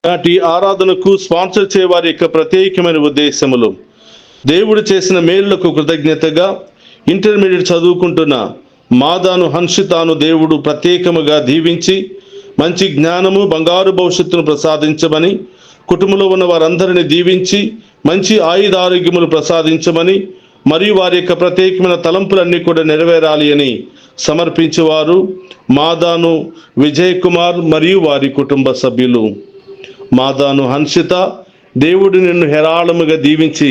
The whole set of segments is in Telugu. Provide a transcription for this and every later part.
నాటి ఆరాధనకు స్పాన్సర్ చేయవారి యొక్క ప్రత్యేకమైన ఉద్దేశములు: దేవుడు చేసిన మేలులకు కృతజ్ఞతగా ఇంటర్మీడియట్ చదువుకుంటున్న మాదాను హన్షితాను దేవుడు ప్రత్యేకముగా దీవించి మంచి జ్ఞానము, బంగారు భవిష్యత్తును ప్రసాదించమని, కుటుంబంలో ఉన్న వారందరిని దీవించి మంచి ఆయుధారోగ్యములు ప్రసాదించమని, మరియు వారి యొక్క ప్రత్యేకమైన తలంపులన్నీ కూడా నెరవేరాలి అని సమర్పించేవారు మాదాను విజయ్ కుమార్ మరియు వారి కుటుంబ సభ్యులు. మాదాను హన్షిత, దేవుడు నిన్ను హేరాళముగా దీవించి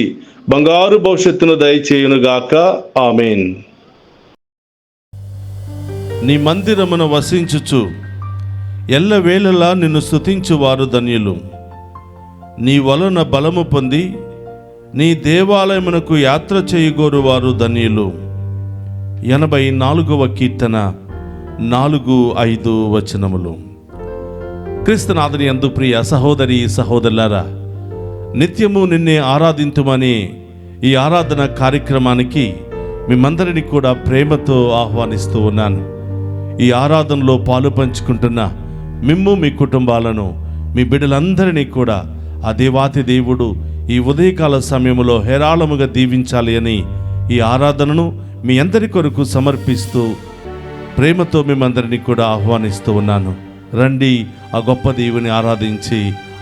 బంగారు భవిష్యత్తును దయచేయునుగాక. ఆమేన్. నీ మందిరమున వసించుచు ఎల్లవేళలా నిన్ను స్తుతించువారు ధన్యులు. నీ వలన బలము పొంది నీ దేవాలయమునకు యాత్ర చేయగోరు వారు ధన్యులు. 84వ కీర్తన 4-5 వచనములు. క్రీస్తునాథుని యందు ప్రియ సహోదరి సహోదరులారా, నిత్యము నిన్నే ఆరాధింతుమని ఈ ఆరాధన కార్యక్రమానికి మిమ్మందరినీ కూడా ప్రేమతో ఆహ్వానిస్తూ ఉన్నాను. ఈ ఆరాధనలో పాలు పంచుకుంటున్న మిమ్ము, మీ కుటుంబాలను, మీ బిడ్డలందరినీ కూడా ఆ దేవాతి దేవుడు ఈ ఉదయకాల సమయంలో హేరాళముగా దీవించాలి అని ఈ ఆరాధనను మీ అందరి కొరకు సమర్పిస్తూ ప్రేమతో మిమ్మందరినీ కూడా ఆహ్వానిస్తూ ఉన్నాను. రండి, ఆ గొప్ప దేవుని ఆరాధించి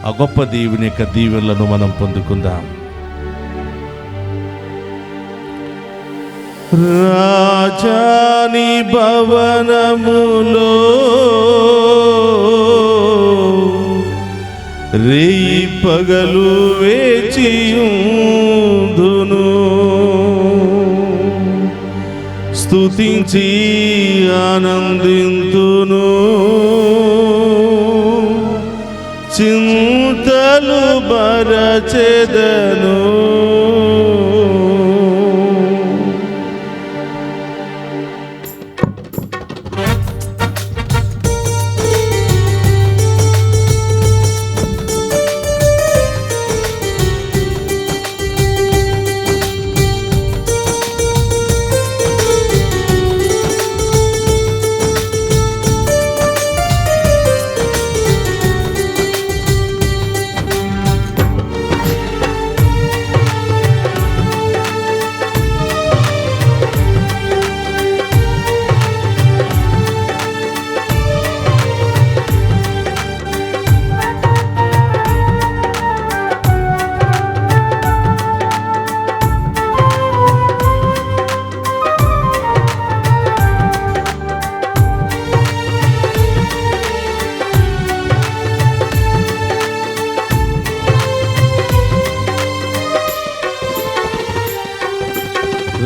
ఆ గొప్ప దేవుని యొక్క దీవెనలను మనం పొందుకుందాం. రాజాని భవనములో రేయి పగలు వేచియుందును, స్తుతించి ఆనందింతును, చింతలు బరచెదను.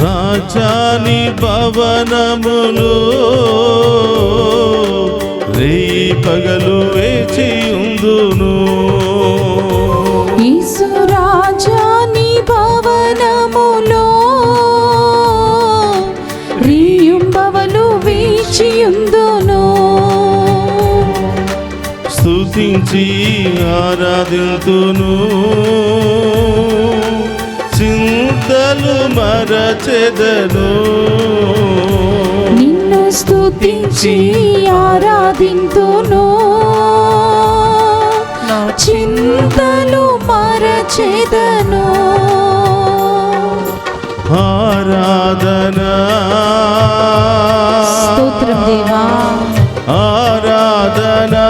రాజాని భవనములో రేయి పగలు వేచియుందును, యేసు రాజాని భవనములో రేయింబవలు వేచియుందును, స్తుతించి ఆరాధింతును, చింతలు మరచెదను. నిన్ను స్తుతించి ఆరాధింతును, నా చింతలు మరచెదను. ఆరాధనా, స్తోత్రం దేవా, ఆరాధనా.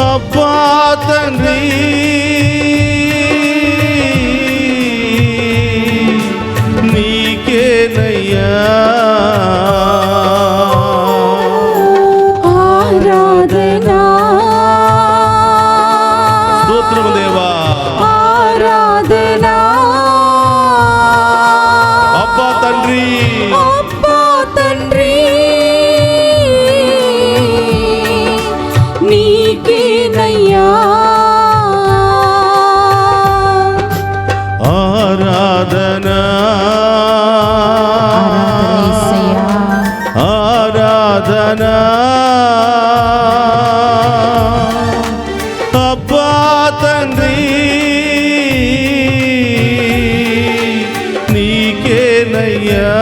అబ్బా తండ్రి, నీకేనయ్యా ఆరాధనా. స్తోత్రము దేవా, ఆరాధనా. అబ్బా తండ్రి, అబ్బా తండ్రి, నీకేనయ్యా ఆరాధనా, ఆరాధనా. అబ్బా తండ్రి, నీకేనయ్యా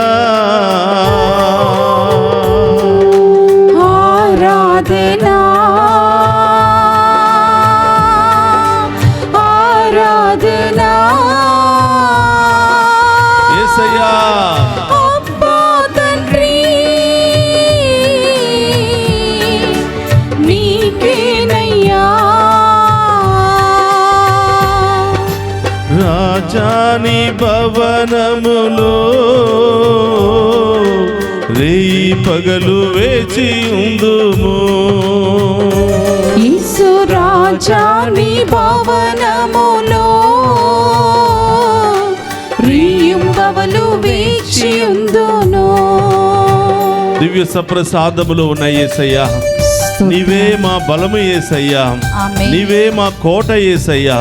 ఆరాధనా. రాజాని భవనములో రేయి పగలు వేచి ఉందుము. యేసు రాజాని భవనములో రియుంబవలు వేచి ఉందును. దివ్య సప్రసాదములో ఉన్న యేసయ్యా, నీవే మా బలము యేసయ్యా, ఆమేన్. నీవే మా కోట యేసయ్యా,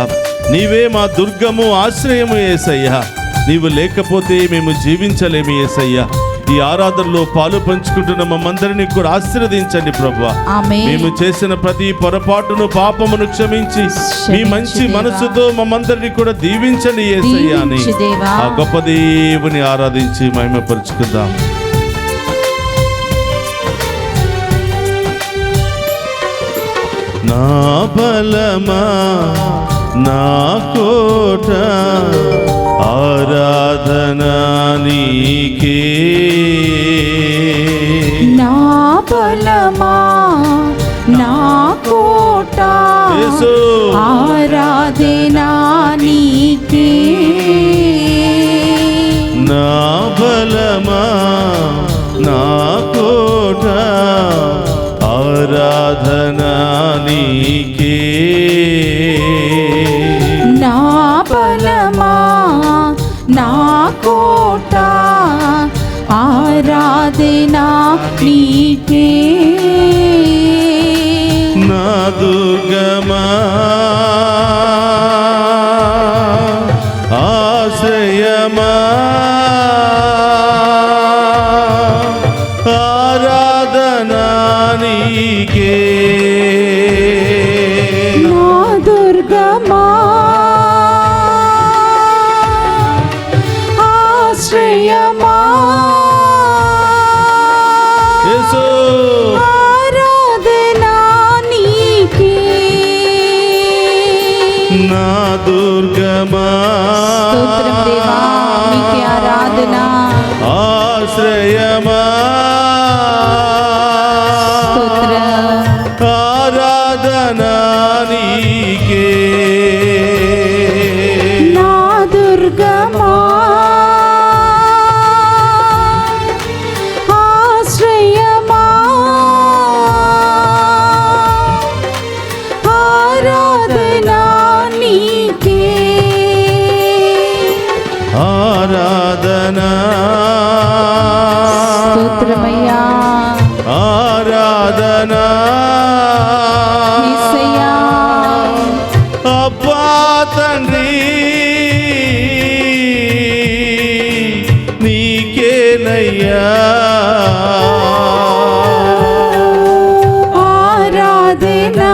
నీవే మా దుర్గము ఆశ్రయము యేసయ్యా. నీవు లేకపోతే మేము జీవించలేము యేసయ్యా. ఈ ఆరాధనలో పాలు పంచుకుంటున్న మమ్మందరినీ కూడా ఆశీర్వదించండి ప్రభువా. ఆమేన్. మేము చేసిన ప్రతి పొరపాటును పాపమును క్షమించి మీ మంచి మనసుతో మమ్మందరినీ కూడా దీవించండి యేసయ్యా అని దీవించు దేవా. ఆ గొప్ప దేవుని ఆరాధించి మహిమపరుచుకుందాం. నా బలమా నా కోట ఆరాధనా నీకే. నా బలమా నా కోట యేసు. ఆరాధనా నీకే. నా బలమా నా కోట ఆరాధనా నీకే. నా బలమా నా కోట ఆరాధనా నీకే. నా దుర్గమా ఆశ్రయమా ఆరాధనా నీకే. నా దుర్గమా ఆశ్రయమా యేసు. ఆరాధనా నీకే. నా దుర్గమా స్తోత్రం దేవా, మీకే ఆరాధన. ఆశ్రయమా స్తోత్రం. ఆరాధనా నీకే. నా దుర్గమా ఆశ్రయమా ఆరాధనా నీకే. ఆరాధనా స్తోత్రమయ్యా. ఆరాధనా యేసయ్యా. అబ్బా తండ్రి నీకేనయ్యా. ఆరాధనా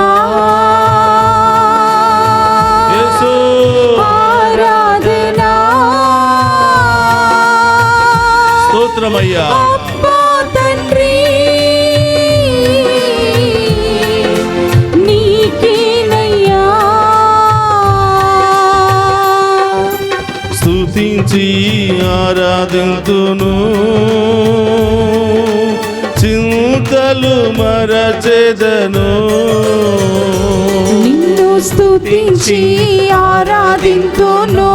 యేసు. ఆరాధనా స్తోత్రమయ్యా. అబ్బా తండ్రి నీకేనయ్యా. స్తుతించి ఆరాధింతును చింతలు మరచెదను. నిన్ను స్తుతించి ఆరాధింతును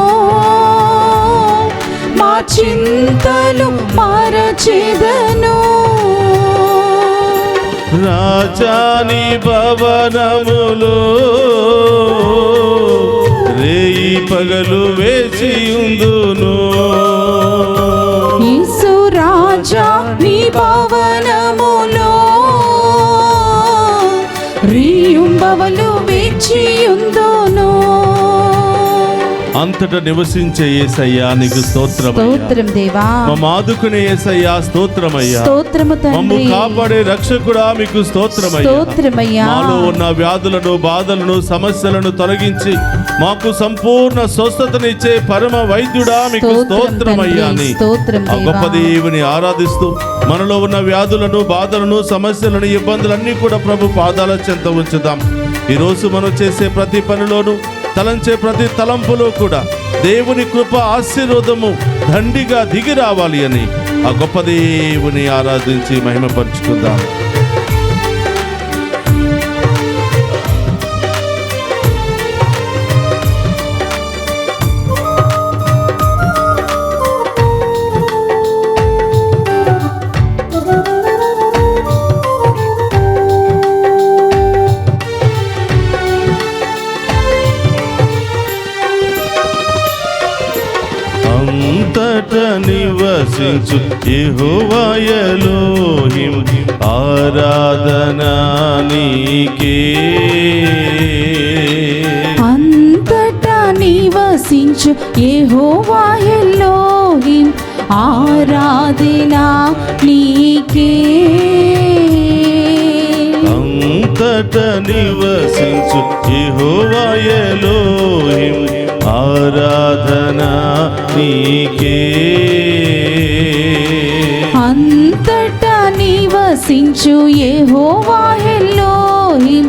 మా చింతలు మరచెదను. రాజాని భవనములో రేయి పగలు వేచి ఉందును. యేసు రాజా నీ భవనములో రియుంబవలు వేచి ఉందును. అంతటా నివసించే యేసయ్యా నీకు స్తోత్రమయ్యా. స్తోత్రం దేవా. మమ్మ ఆదుకునే యేసయ్యా స్తోత్రమయ్యా. స్తోత్రము మమ్ము తండ్రి. కాపాడే రక్షకుడా మీకు స్తోత్రమయ్యా. స్తోత్రమయ్యా. మాలో ఉన్న వ్యాధులను బాధలను సమస్యలను తొలగించి మాకు సంపూర్ణ స్వస్థతనిచ్చే పరమ వైద్యుడా మీకు స్తోత్రమయ్యా అని స్తోత్రం ఆ గొప్ప దేవా. దేవుని ఆరాధిస్తూ మనలో ఉన్న వ్యాధులను బాధలను సమస్యలను ఇబ్బందులన్నీ కూడా ప్రభు పాదాల చెంత ఉంచుదాం. ఈరోజు మనం చేసే ప్రతి పనిలోనూ తలంచే ప్రతి తలంపులో కూడా దేవుని కృప ఆశీర్వాదము దండిగా దిగి రావాలి అని ఆ గొప్ప దేవుని ఆరాధించి మహిమపరుచుకుందాం. నివసించు యెహోవా ఎలోహిం ఆరాధనా నీకే. అంతటా నివసించు యెహోవా ఎలోహిం ఆరాధనా నీకే. అంతటా నివసించు యెహోవా ఎలోహిం ఆరాధనా నీకే. అంతటా నివసించు యెహోవా ఎలోహిం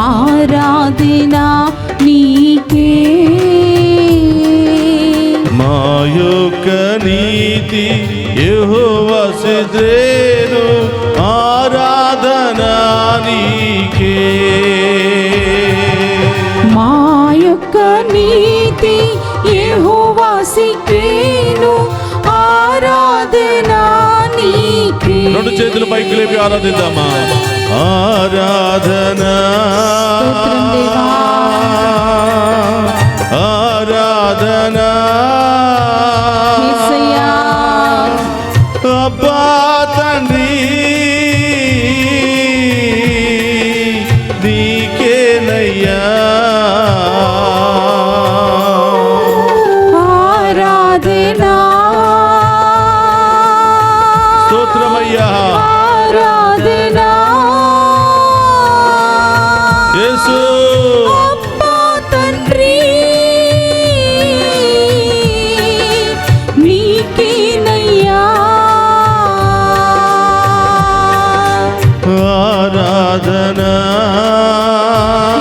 ఆరాధనా నీకే. మా యొక్క నీతి యెహోవా సిద్రేను ఆరాధనా నీకే. మా యొక్క నీతి యెహోవా సిద్రేను ఆరాధనా నీకే. రెండు చేతులు పైకి లేపి ఆరాధిద్దామా. ఆరాధనా స్తోత్రం దేవా. ఆరాధనా యేసయ్యా. అబ్బా తండ్రి నీకేనయ్యా. ఆరాధనా స్తోత్రమయ్యా. ఆరాధనా యేసు అబ్బా తండ్రి నీకేనయ్యా. ఆరాధనా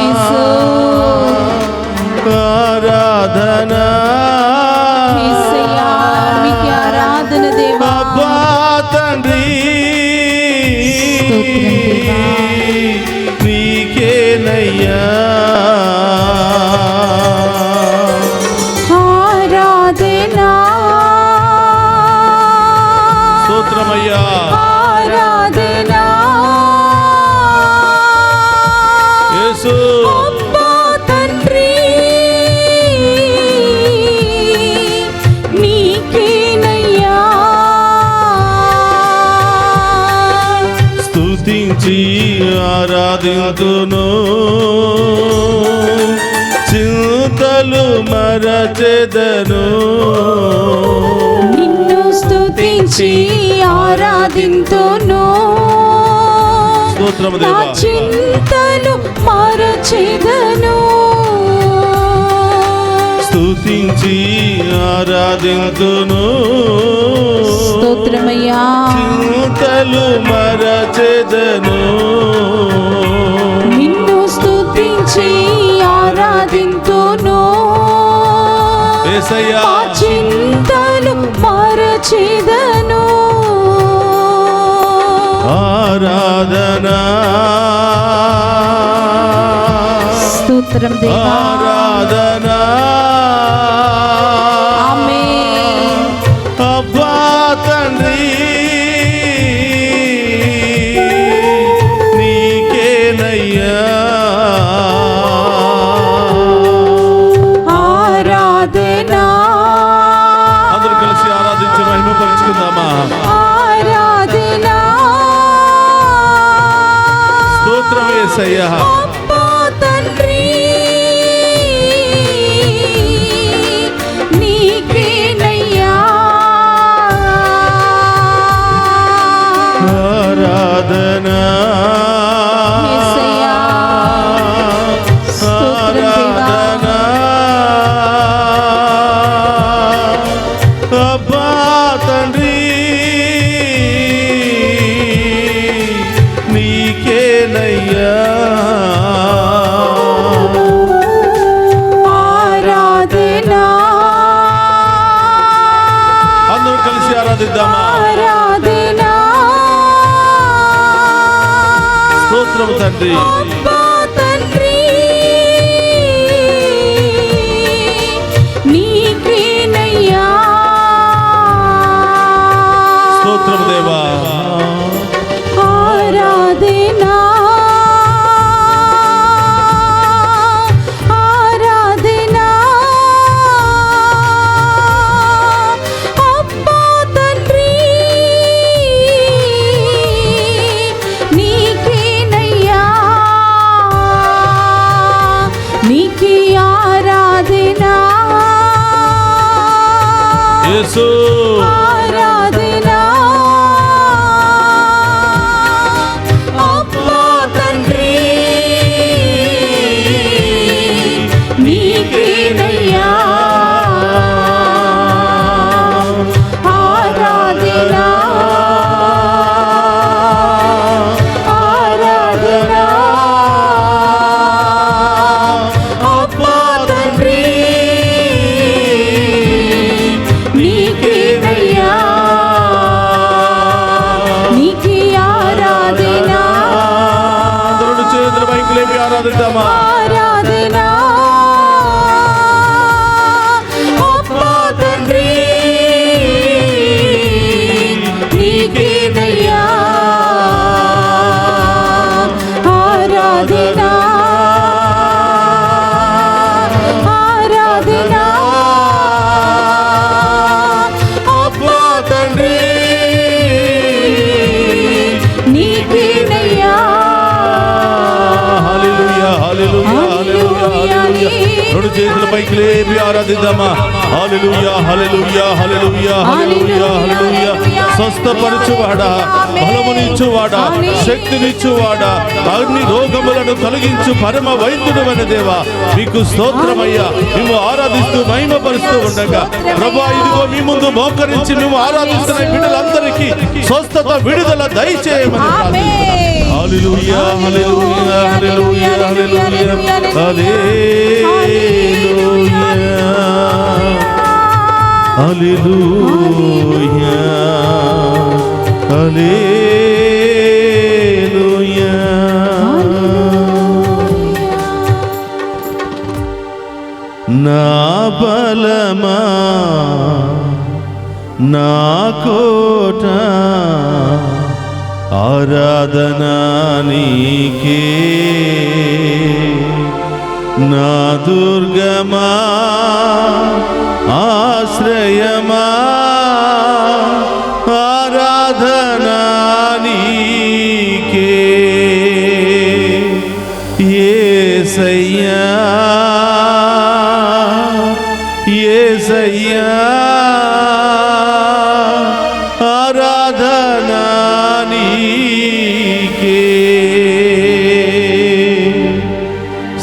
యేసు. ఆరాధనా యేసయ్యా, మీకే ఆరాధన దేవా. అబ్బా తండ్రి స్తోత్రం దేవా. నీకేనయ్యా. ఆరాధనా స్తోత్రమయ్యా. ఆరాధనా యేసు అబ్బా తండ్రి నీకేనయ్యా. స్తుతించి ఆరాధింతును చింతలు మరచెదను. నిన్ను స్తుతించి ఆరాధింతును. స్తోత్రము నా దేవా. చింతలు మరచెదను. స్తుతించి ఆరాధింతును స్తోత్రమయ్యా. చింతలు మరచెదను. నిన్ను స్తుతించి ఆరాధింతును. యేసయ్యా. నా చింతలు మరచెదను. ఆరాధనా స్తోత్రం దేవా. ఆరాధనా ఆమేన్. అబ్బా తండ్రి నీకేనయ్యా. ఆరాధనా అందరూ కలిసి ఆరాధించి మహిమపరుచుకుందామా. ఆరాధనా స్తోత్రం యేసయ్యా. అబ్బా తండ్రి నీకేనయ్యా. ఆరాధనా యేసయ్యా. స్తోత్రం దేవా. ఆరాధనా అబ్బా తండ్రి నీకేనయ్యా. ఆరాధనా అందరూ కలిసి ఆరాధిద్దామా. ఆరాధనా స్తోత్రం తండ్రి. అబ్బా తండ్రి నీకేనయ్యా. స్తోత్రం దేవా. ఆరాధనా ఆరాధనా అబ్బా తండ్రి మనసు ఆరాధనా అబ్బా తండ్రి నీకేనయ్యా ఆరాధనా ఆరాధనా అబ్బా తండ్రి నీకేనయ్యా నీకే ఆరాధనా అందరూ చేతుల పైకి లేపి ఆరాధిద్దామా. ఆరాధనా అబ్బా తండ్రి నీకేనయ్యా ఆరాధనా ఆరాధనా అబ్బా తండ్రి నీకేనయ్యా హల్లెలూయా హల్లెలూయా హల్లెలూయా హల్లెలూయా. రెండు చేతుల పైకి లేపి ఆరాధిద్దామా. హల్లెలూయా హల్లెలూయా హల్లెలూయా హల్లెలూయా హల్లెలూయా. స్వస్థపరచువాడా, బలమునిచ్చువాడా, శక్తినిచ్చువాడా, అన్ని రోగములను తొలగించు పరమ వైద్యుడు అనే దేవా మీకు స్తోత్రమయ్యా. మేము ఆరాధిస్తూ మహిమపరుస్తూ ఉండగా ప్రభువా ఇదిగో మీ ముందు మోకరించి మేము ఆరాధిస్తున్న బిడ్డలందరికీ స్వస్థత విడుదల దయచేయమని ప్రార్థిస్తున్నాం. హల్లెలూయా హల్లెలూయా హల్లెలూయా హల్లెలూయా హల్లెలూయా హల్లెలూయా హల్లెలూయా. నా బలమా నా కోట ఆరాధనా నీకే, నా దుర్గమా ఆశ్రయమా ఆరాధనా నీకే. యేసయ్యా యేసయ్యా ఆరాధనా నీకే.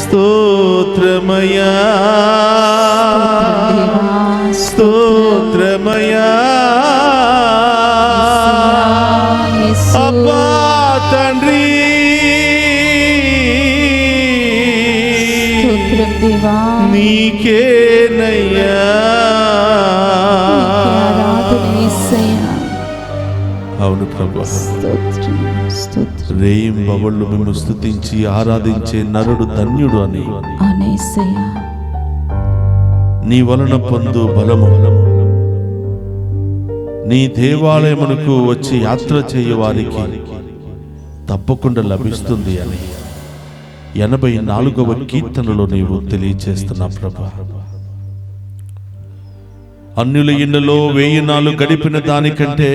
స్తోత్రమయా స్తోత్రమయా అబ్బా తండ్రి స్తోత్రం దేవా నీకేనయ్యా. ఆరాధన యేసయ్యా. అవును ప్రభు, స్తోత్రం స్తోత్రం రేయింబవళ్ళు మిమ్ము స్తుతించి ఆరాధించే నరుడు ధన్యుడు అని అవును యేసయ్యా. నీ వలన పొందు బలము నీ దేవాలయమునకు వచ్చి యాత్ర చేయవారికి తప్పకుండా లభిస్తుంది అని 84వ కీర్తనలో నీవు తెలియచేస్తున్నా ప్రభా. అన్యుల ఇళ్ళలో 1000 నాళ్ళు గడిపిన దానికంటే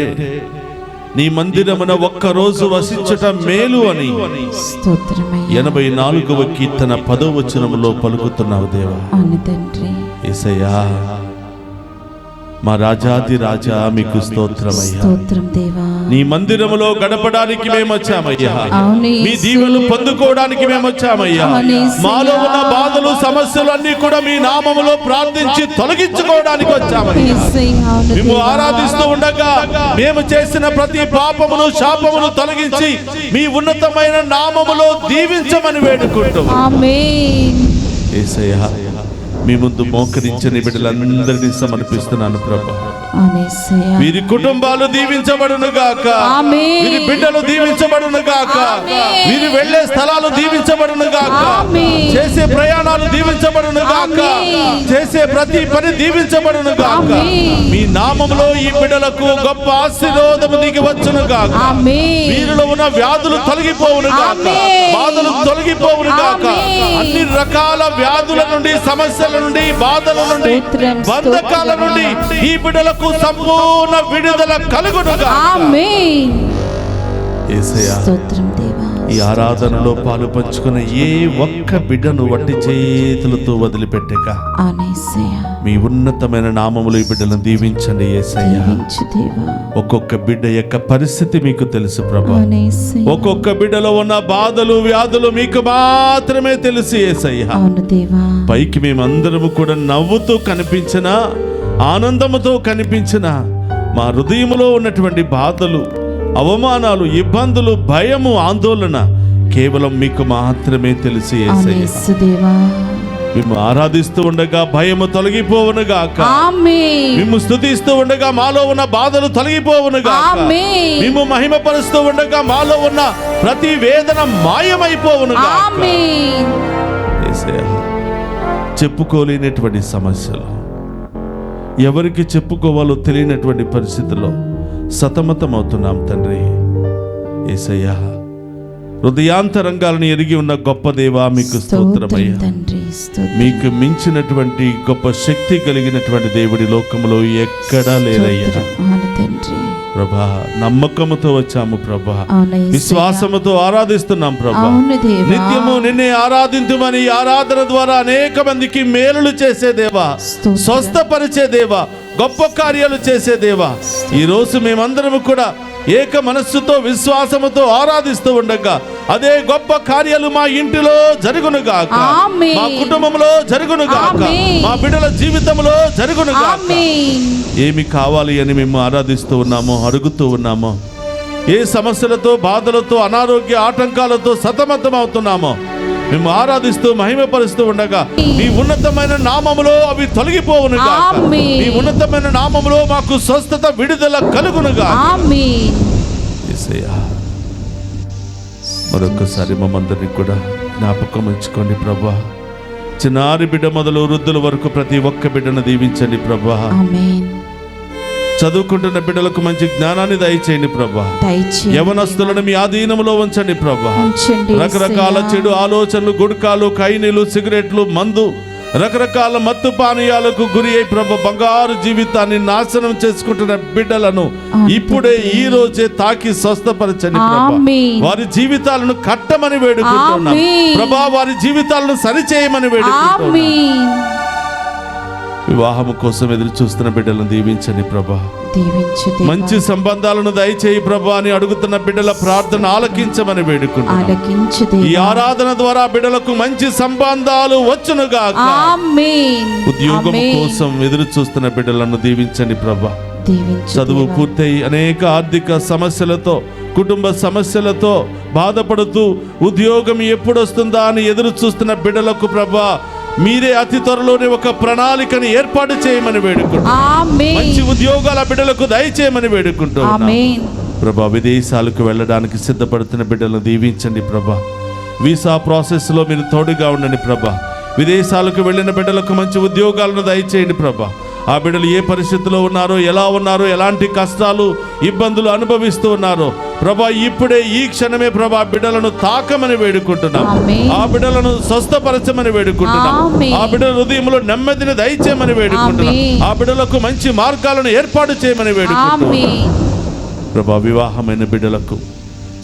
నీ మందిరమున ఒక్కరోజు వసించట మేలు అని స్తోత్రమయ్యా. 84వ కీర్తన 10వ వచనములో పలుకుతున్నావు దేవా. అవును తండ్రి. యేసయ్యా మా రాజాది రాజా మీకు స్తోత్రమయ్యా. స్తోత్రం దేవా. నీ మందిరములో గడపడానికి మేము వచ్చామయ్యా. అవును మీ దీవెనలు పొందుకోవడానికి మేము వచ్చామయ్యా. మాలో ఉన్న బాధలు సమస్యలు అన్ని కూడా మీ నామములో ప్రార్థించి తొలగించుకోవడానికి వచ్చామయ్యా. మేము ఆరాధిస్తూ ఉండగా మేము చేసిన ప్రతి పాపమును శాపమును తొలగించి మీ ఉన్నతమైన నామములో దీవించమని వేడుకుంటాం. ఆమేన్. యేసయ్యా మీ ముందు మోకరించిన బిడ్డలందరినీ సమర్పిస్తున్నాను ప్రభా. వీరి కుటుంబాలు దీవించబడును గాక. వీరి బిడ్డలు దీవించబడును గాక. వీరు వెళ్ళే స్థలాలు దీవించబడును గాక. చేసే ప్రయాణాలు దీవించబడును గాక. చేసే ప్రతి పని దీవించబడును గాక. మీ నామములో ఈ బిడ్డలకు గొప్ప ఆశీర్వాదము దిగి వచ్చును గాక. వీరిలో ఉన్న వ్యాధులు తొలగిపోవును గాక. బాధలు తొలగిపోవును గాక. అన్ని రకాల వ్యాధుల నుండి, సమస్యల నుండి, బాధల నుండి, బంధకాల నుండి ఈ బిడ్డలకు సంపూర్ణ విడుదల కలుగును గాక. ఆమేన్. యేసయ్యా స్తోత్రం దేవా. ఈ ఆరాధనలో పాలు పంచుకున్న ఏ ఒక్క బిడ్డను వట్టి చేతులతో వదిలిపెట్టక అవును యేసయ్యా. మీ ఉన్నతమైన నామములో ఈ బిడ్డలను దీవించండి యేసయ్యా. దీవించు దేవా. ఒక్కొక్క బిడ్డ యొక్క పరిస్థితి మీకు తెలుసు ప్రభా. అవును యేసయ్యా. ఒక్కొక్క బిడ్డలో ఉన్న బాధలు వ్యాధులు మీకు మాత్రమే తెలుసు యేసయ్యా. అవును దేవా. పైకి మేమందరము కూడా నవ్వుతూ కనిపించిన, ఆనందముతో కనిపించిన, మా హృదయములో ఉన్నటువంటి బాధలు, అవమానాలు, ఇబ్బందులు, భయము, ఆందోళన కేవలం మీకు మాత్రమే తెలిసి అవును యేసయ్యా. యేసు దేవా. మేము ఆరాధిస్తూ ఉండగా భయము తొలగిపోవునుగాక. ఆమేన్. మేము స్తుతిస్తూ ఉండగా మాలో ఉన్న బాధలు తొలగిపోవునుగాక. ఆమేన్. మేము మహిమపరుస్తూ ఉండగా మాలో ఉన్న ప్రతి వేదన మాయమైపోవునుగాక. ఆమేన్. యేసయ్యా, చెప్పుకోలేనటువంటి సమస్యలు, ఎవరికి చెప్పుకోవాలో తెలియనటువంటి పరిస్థితుల్లో సతమతమవుతున్నాం తండ్రి. యేసయ్యా, హృదయాంతరంగాలను ఎరిగి ఉన్న గొప్ప దేవా మీకు స్తోత్రమయ్యా. స్తోత్రం తండ్రి, స్తోత్రం. మీకు మించినటువంటి గొప్ప శక్తి కలిగినటువంటి దేవుడి లోకములో ఎక్కడా లేరయ్యా. స్తోత్రం. అవును తండ్రి. ప్రభా, నమ్మకముతో వచ్చాము ప్రభా, అవును యేసయ్యా. విశ్వాసముతో ఆరాధిస్తున్నాం ప్రభా. అవును దేవా. నిత్యము నిన్నే ఆరాధించుమని ఈ ఆరాధన ద్వారా అనేక మందికి మేలులు చేసే దేవా, స్తోత్రం. స్వస్థపరిచే దేవా, గొప్ప కార్యాలు చేసే దేవా, ఈ రోజు మేమందరము కూడా ఏక మనస్సుతో విశ్వాసముతో ఆరాధిస్తూ ఉండగా అదే గొప్ప కార్యాలు మా ఇంటిలో జరుగునుగాక, ఆమేన్. మా కుటుంబంలో జరుగునుగాక, ఆమేన్. మా బిడ్డల జీవితంలో జరుగునుగాక. ఆమేన్. ఏమి కావాలి అని మేము ఆరాధిస్తూ ఉన్నామో, అడుగుతూ ఉన్నామో, ఏ సమస్యలతో, బాధలతో, అనారోగ్య ఆటంకాలతో సతమతం అవుతున్నామో మేము ఆరాధిస్తూ మహిమపరుస్తూ ఉండగా నీ ఉన్నతమైన నామములో అవి తొలగిపోవునుగాక. ఆమేన్. నీ ఉన్నతమైన నామములో మాకు స్వస్థత, విడుదల కలుగునుగాక. ఆమేన్. యేసయ్యా, మరొకసారి మమ్మందరినీ కూడా జ్ఞాపకం ఉంచుకోండి ప్రభా. చిన్నారి బిడ్డ మొదలు వృద్ధుల వరకు ప్రతి ఒక్క బిడ్డను దీవించండి ప్రభా. ఆమేన్. చదువుకుంటున్న బిడ్డలకు మంచి జ్ఞానాన్ని దయచేయండి ప్రభా. దయచేయండి. యవనస్తులను మీ ఆధీనంలో ఉంచండి ప్రభా. ఉంచండి రకరకాల యేసయ్యా. చెడు ఆలోచనలు, గుడ్కాలు, కైనీలు, సిగరెట్లు, మందు, రకరకాల మత్తు పానీయాలకు గురి అయి ప్రభా బంగారు జీవితాన్ని నాశనం చేసుకుంటున్న బిడ్డలను ఇప్పుడే ఈ రోజే తాకి స్వస్థపరచండి ప్రభా. ఆమేన్. వారి జీవితాలను కట్టమని వేడుకుంటున్నాం ఆమేన్. ప్రభా. వారి జీవితాలను సరిచేయమని వేడుకుంటున్నాం. ఆమేన్. వివాహము కోసం ఎదురు చూస్తున్న బిడ్డలను దీవించండి ప్రభా. దీవించు దేవా. మంచి సంబంధాలను దయచేయి ప్రభా అని అడుగుతున్న బిడ్డల ప్రార్థన ఆలకించమని వేడుకుంటున్నాం. ఆలకించు ఈ దేవా. ఆరాధన ద్వారా బిడ్డలకు మంచి సంబంధాలు వచ్చునుగాక. ఆమేన్. ఉద్యోగం ఆమేన్. కోసం ఎదురు చూస్తున్న బిడ్డలను దీవించండి ప్రభా. దీవించు చదువు దేవా. పూర్తయి అనేక ఆర్థిక సమస్యలతో, కుటుంబ సమస్యలతో బాధపడుతూ ఉద్యోగం ఎప్పుడు వస్తుందా అని ఎదురు చూస్తున్న బిడ్డలకు ప్రభా మీరే అతి త్వరలోనే ఒక ప్రణాళికని ఏర్పాటు చేయమని వేడుకుంటున్నాం. ఆమేన్. మంచి ఉద్యోగాల బిడ్డలకు దయచేయమని వేడుకుంటున్నాం ఆమేన్. ప్రభా. విదేశాలకు వెళ్ళడానికి సిద్ధపడుతున్న బిడ్డలను దీవించండి ప్రభా. వీసా ప్రాసెస్లో మీరు తోడుగా ఉండండి ప్రభా. విదేశాలకు వెళ్ళిన బిడ్డలకు మంచి ఉద్యోగాలను దయచేయండి ప్రభా. ఆ బిడ్డలు ఏ పరిస్థితిలో ఉన్నారో, ఎలా ఉన్నారో, ఎలాంటి కష్టాలు, ఇబ్బందులు అనుభవిస్తూ ఉన్నారో ప్రభా ఇప్పుడే ఈ క్షణమే ప్రభా బిడ్డలను తాకమని వేడుకుంటున్నాం. ఆమేన్. ఆ బిడ్డలను స్వస్థపరచమని వేడుకుంటున్నాం. ఆమేన్. ఆ బిడ్డల హృదయంలో నెమ్మదిని దయచేయమని వేడుకుంటున్నాం. ఆమేన్. ఆ బిడ్డలకు మంచి మార్గాలను ఏర్పాటు చేయమని వేడుకుంటున్నాం ఆమేన్. ప్రభా. వివాహమైన బిడ్డలకు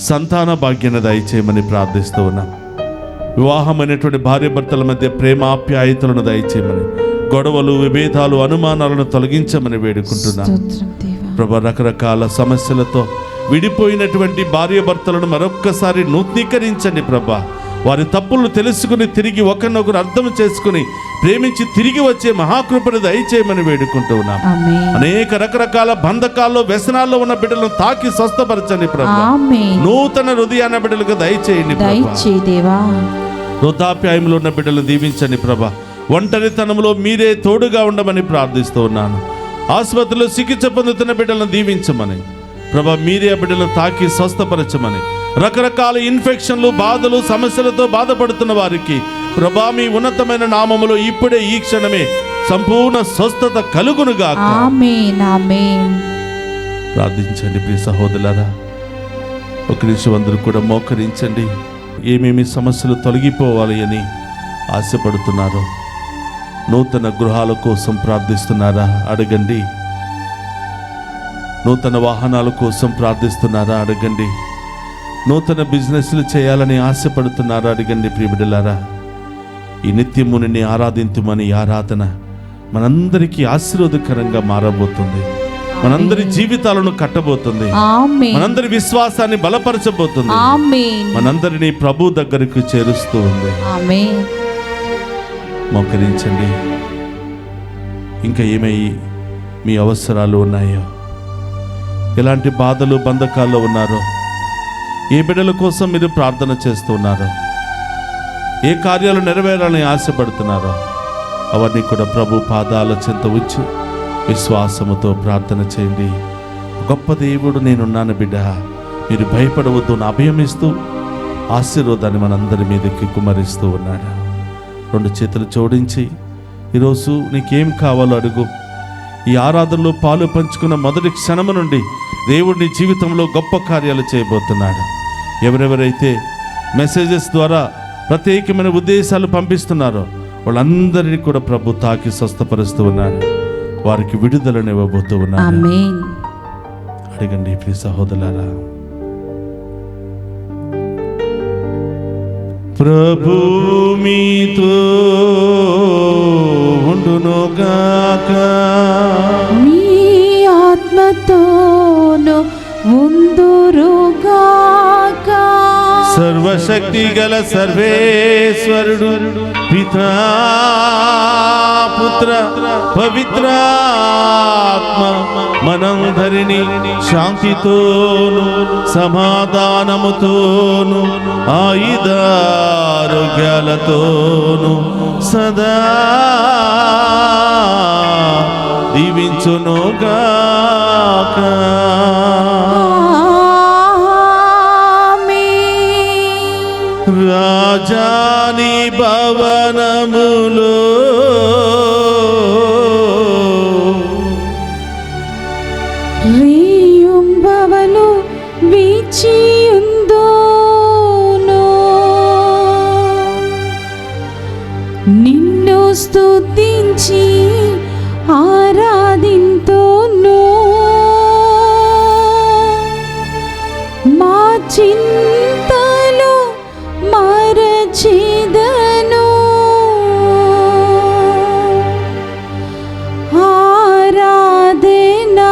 సంతాన భాగ్యాన్ని దయచేయమని ప్రార్థిస్తూ ఉన్నాం. వివాహమైనటువంటి భార్య భర్తల మధ్య ప్రేమ, ఆప్యాయతలను దయచేయమని, గొడవలు, విభేదాలు, అనుమానాలను తొలగించమని వేడుకుంటున్నాం స్తోత్రం దేవా. ప్రభా. రకరకాల సమస్యలతో విడిపోయినటువంటి భార్య భర్తలను మరొక్కసారి నూతనీకరించండి ప్రభా. వారి తప్పులను తెలుసుకుని తిరిగి ఒకరినొకరు అర్థం చేసుకుని ప్రేమించి తిరిగి వచ్చే మహాకృపను దయచేయమని వేడుకుంటూ ఉన్నాం. ఆమేన్. అనేక రకరకాల బంధకాల్లో, వ్యసనాల్లో ఉన్న బిడ్డలను తాకి స్వస్థపరచండి ప్రభా. ఆమేన్. నూతన హృదయాన బిడ్డలకు దయచేయండి ప్రభా. దయచేయి దేవా. వృద్ధాప్యాయంలో ఉన్న బిడ్డలను దీవించండి ప్రభా. ఒంటరితనంలో మీరే తోడుగా ఉండమని ప్రార్థిస్తూ ఉన్నాను. ఆసుపత్రిలో చికిత్స పొందుతున్న బిడ్డలను దీవించమని ప్రభా, మీరే ఆ బిడ్డలను తాకి స్వస్థపరచమని, రకరకాల ఇన్ఫెక్షన్లు, బాధలు, సమస్యలతో బాధపడుతున్న వారికి ప్రభా మీ ఉన్నతమైన నామములో ఇప్పుడే ఈ క్షణమే సంపూర్ణ స్వస్థత కలుగునుగాక. ఆమేన్. ఆమేన్. ప్రార్థించండి ప్రియ సహోదరులారా. ఒక నిమిషం అందరూ కూడా మోకరించండి. ఏమేమి సమస్యలు తొలగిపోవాలి అని ఆశపడుతున్నారో, నూతన గృహాల కోసం ప్రార్థిస్తున్నారా అడగండి. నూతన వాహనాల కోసం ప్రార్థిస్తున్నారా అడగండి. నూతన బిజినెస్లు చేయాలని ఆశపడుతున్నారు, అడగండి ప్రియబిడ్డలారా. ఈ నిత్యము నిన్ను ఆరాధింతుమని ఆరాధన మనందరికీ ఆశీర్వాదకరంగా మారబోతుంది. మనందరి జీవితాలను కట్టబోతుంది. ఆమేన్. మనందరి విశ్వాసాన్ని బలపరచబోతుంది. ఆమేన్. మనందరినీ ప్రభు దగ్గరకు చేరుస్తూ ఉంది. ఆమేన్. మోకరించండి. ఇంకా ఏమై మీ అవసరాలు ఉన్నాయో, ఎలాంటి బాధలు బంధకాల్లో ఉన్నారో, ఏ బిడ్డల కోసం మీరు ప్రార్థన చేస్తున్నారో, ఏ కార్యాలు నెరవేరాలని ఆశపడుతున్నారో అవన్నీ కూడా ప్రభు పాదాల చెంత ఉంచి విశ్వాసముతో ప్రార్థన చేయండి. గొప్ప దేవుడు నేనున్నాను బిడ్డ, మీరు భయపడవద్దు నా అభయమిస్తూ ఆశీర్వాదాన్ని మనందరి మీదకి కుమ్మరిస్తూ ఉన్నాడు. 2 చేతులు జోడించి ఈరోజు నీకేం కావాలో అడుగు. ఈ ఆరాధనలో పాలు పంచుకున్న మొదటి క్షణము నుండి దేవుడు నీ జీవితంలో గొప్ప కార్యాలు చేయబోతున్నాడు. ఎవరెవరైతే మెసేజెస్ ద్వారా ప్రత్యేకమైన ఉద్దేశాలు పంపిస్తున్నారో వాళ్ళందరినీ కూడా ప్రభు తాకి స్వస్థపరుస్తూ ఉన్నాడు. వారికి విడుదలను ఇవ్వబోతూ ఉన్నాడు. ఆమేన్. అడగండి ప్రియ సహోదరులారా. ప్రభు మీతో ఉండునుగాక. మీ ఆత్మతోను ఉందురుగాక. సర్వశక్తి గల సర్వేశ్వరుడు పితా పుత్ర పవిత్రాత్మ మనందరినీ శాంతితోను సమాధానముతోను ఆయుధారోగ్యాలతోను సదా దీవించునుగాక. రాజాని భవనములో రేయుంబవలు వీచియుందును. నిన్ను స్తుతించి ఆరాధింతును. మా చింతలు మరచెదను. ఆరాధనా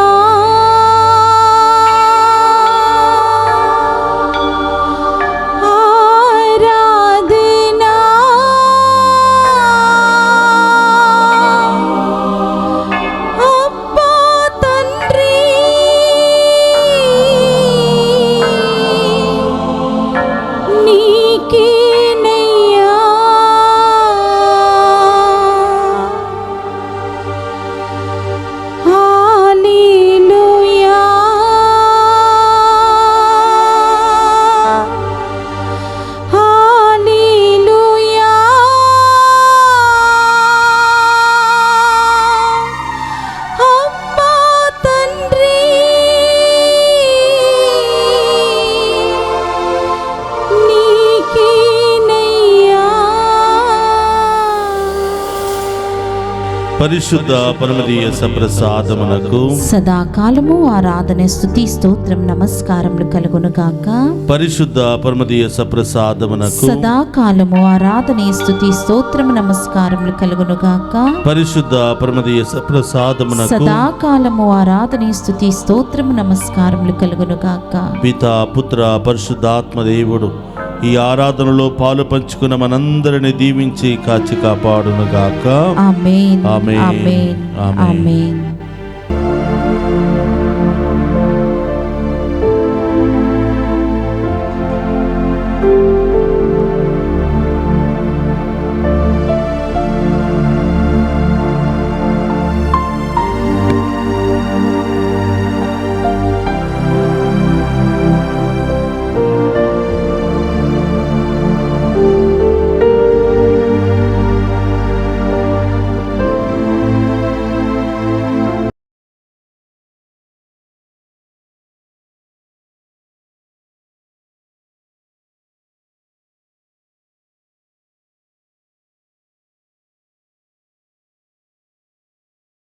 ఆరాధనా అబ్బా తండ్రి నీకేనయ్యా. హల్లెలూయా. హల్లెలూయా. అబ్బా తండ్రి నీకేనయ్యా. పరిశుద్ధ పరమదీయ సప్రసాదమునకు సదాకాలము ఆరాధన స్తుతి స్తోత్రం నమస్కారములు కలుగునుగాక. పరిశుద్ధ పరమదీయ సప్రసాదమునకు సదాకాలము ఆరాధన స్తుతి స్తోత్రం నమస్కారములు కలుగునుగాక. పరిశుద్ధ పరమదీయ సప్రసాదమునకు సదాకాలము ఆరాధన స్తుతి స్తోత్రం నమస్కారములు కలుగునుగాక. పితా పుత్ర పరిశుద్ధాత్మ దేవుడు ఈ ఆరాధనలో పాలు పంచుకున్న మనందరిని దీవించి కాచి కాపాడునుగాక. ఆమేన్. ఆమేన్. ఆమేన్. ఆమేన్. ఆమేన్.